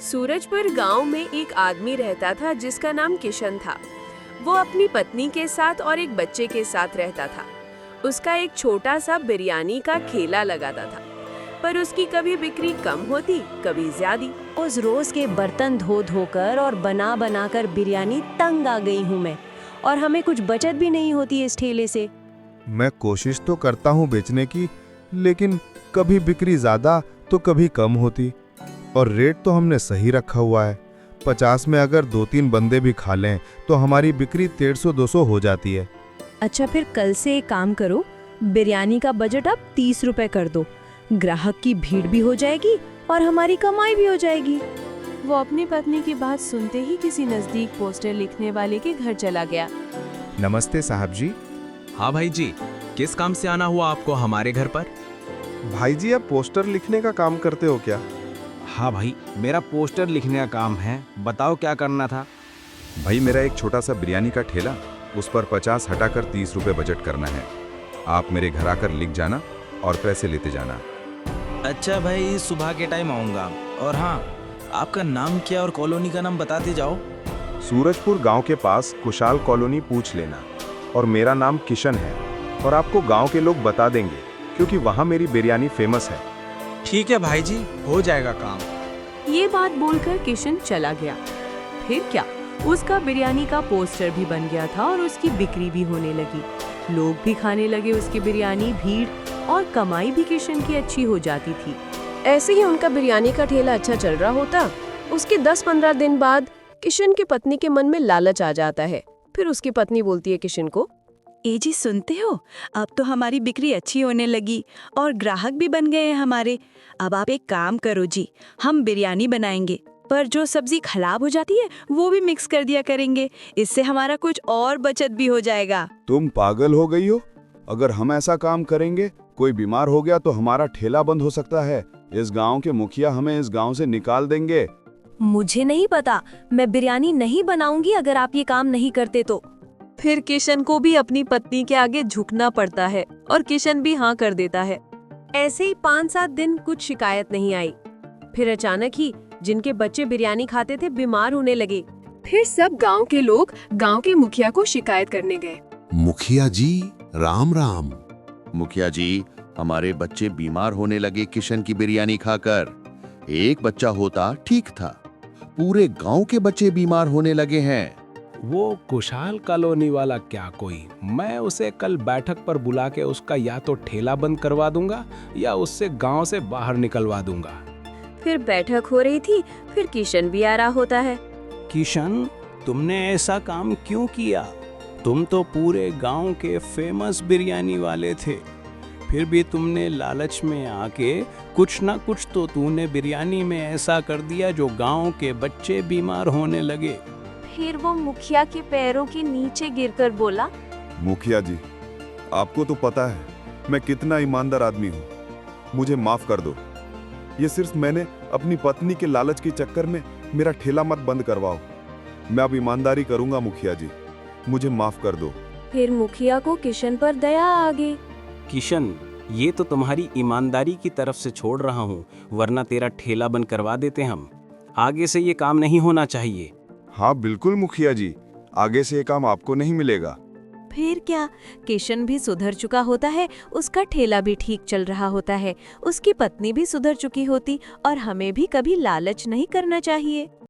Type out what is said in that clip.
सूरजपुर गांव में एक आदमी रहता था जिसका नाम किशन था। वो अपनी पत्नी के साथ और एक बच्चे के साथ रहता था। उसका एक छोटा सा बिरयानी का ठेला लगाता था, पर उसकी कभी बिक्री कम होती, कभी ज्यादा। उस रोज के बर्तन धो धोकर और बना बना कर बिरयानी तंग आ गई हूँ मैं, और हमें कुछ बचत भी नहीं होती इस ठेले से। मैं कोशिश तो करता हूँ बेचने की, लेकिन कभी बिक्री ज्यादा तो कभी कम होती। और रेट तो हमने सही रखा हुआ है। 50 में अगर 2-3 बंदे भी खा लें तो हमारी बिक्री 150-200 हो जाती है। अच्छा, फिर कल से एक काम करो, बिरयानी का बजट आप 30 रुपए कर दो। ग्राहक की भीड़ भी हो जाएगी और हमारी कमाई भी हो जाएगी। वो अपनी पत्नी की बात सुनते ही किसी नजदीक पोस्टर लिखने वाले के घर चला गया। नमस्ते साहब जी। हाँ भाई जी, किस काम से आना हुआ आपको हमारे घर पर? भाई जी, आप पोस्टर लिखने का काम करते हो क्या? हाँ भाई, मेरा पोस्टर लिखने का काम है। बताओ क्या करना था? भाई मेरा एक छोटा सा बिरयानी का ठेला, उस पर 50 हटाकर 30 रुपए बजट करना है। आप मेरे घर आकर लिख जाना और पैसे लेते जाना। अच्छा भाई, सुबह के टाइम आऊँगा। और हाँ, आपका नाम क्या और कॉलोनी का नाम बताते जाओ। सूरजपुर गांव के पास कुशाल कॉलोनी पूछ लेना। और मेरा नाम किशन है, और आपको गांव के लोग बता देंगे, क्योंकि वहाँ मेरी बिरयानी फेमस है। ठीक है भाई जी, हो जाएगा काम। ये बात बोलकर किशन चला गया। फिर क्या, उसका बिरयानी का पोस्टर भी बन गया था और उसकी बिक्री भी होने लगी। लोग भी खाने लगे उसकी बिरयानी, भीड़ और कमाई भी किशन की अच्छी हो जाती थी। ऐसे ही उनका बिरयानी का ठेला अच्छा चल रहा होता। उसके 10-15 दिन बाद किशन की पत्नी के मन में लालच आ जाता है। फिर उसकी पत्नी बोलती है किशन को, ए जी, सुनते हो, अब तो हमारी बिक्री अच्छी होने लगी और ग्राहक भी बन गए हैं हमारे। अब आप एक काम करो जी, हम बिरयानी बनाएंगे, पर जो सब्जी खराब हो जाती है वो भी मिक्स कर दिया करेंगे। इससे हमारा कुछ और बचत भी हो जाएगा। तुम पागल हो गई हो? अगर हम ऐसा काम करेंगे, कोई बीमार हो गया तो हमारा ठेला बंद हो सकता है। इस गांव के मुखिया हमें इस गांव से निकाल देंगे। मुझे नहीं पता, मैं बिरयानी नहीं बनाऊंगी अगर आप ये काम नहीं करते तो। फिर किशन को भी अपनी पत्नी के आगे झुकना पड़ता है और किशन भी हाँ कर देता है। ऐसे ही 5-7 दिन कुछ शिकायत नहीं आई। फिर अचानक ही जिनके बच्चे बिरयानी खाते थे बीमार होने लगे। फिर सब गांव के लोग गांव के मुखिया को शिकायत करने गए। मुखिया जी, राम राम। मुखिया जी, हमारे बच्चे बीमार होने लगे किशन की बिरयानी खाकर। एक बच्चा होता ठीक था, पूरे गांव के बच्चे बीमार होने लगे हैं। वो कुशाल कॉलोनी वाला क्या कोई? मैं उसे कल बैठक पर बुला के उसका या तो ठेला बंद करवा दूंगा या उससे गांव से बाहर निकलवा दूंगा। फिर बैठक हो रही थी। फिर किशन भी आ रहा होता है। किशन, तुमने ऐसा काम क्यों किया? तुम तो पूरे गांव के फेमस बिरयानी वाले थे। फिर भी तुमने लालच में आके कुछ ना कुछ तो तूने बिरयानी में ऐसा कर दिया जो गांव के बच्चे बीमार होने लगे। फिर वो मुखिया के पैरों के नीचे गिरकर बोला, मुखिया जी, आपको तो पता है मैं कितना ईमानदार आदमी हूँ। मुझे माफ कर दो। ये सिर्फ मैंने अपनी पत्नी के लालच के चक्कर में मेरा ठेला मत बंद करवाओ। मैं अब ईमानदारी करूंगा मुखिया जी, मुझे माफ कर दो। फिर मुखिया को किशन पर दया आ गई। किशन, ये तो तुम्हारी ईमानदारी की तरफ से छोड़ रहा हूँ, वरना तेरा ठेला बंद करवा देते हम। आगे से ये काम नहीं होना चाहिए। हाँ बिल्कुल मुखिया जी, आगे से ये काम आपको नहीं मिलेगा। फिर क्या, किशन भी सुधर चुका होता है, उसका ठेला भी ठीक चल रहा होता है, उसकी पत्नी भी सुधर चुकी होती और हमें भी कभी लालच नहीं करना चाहिए।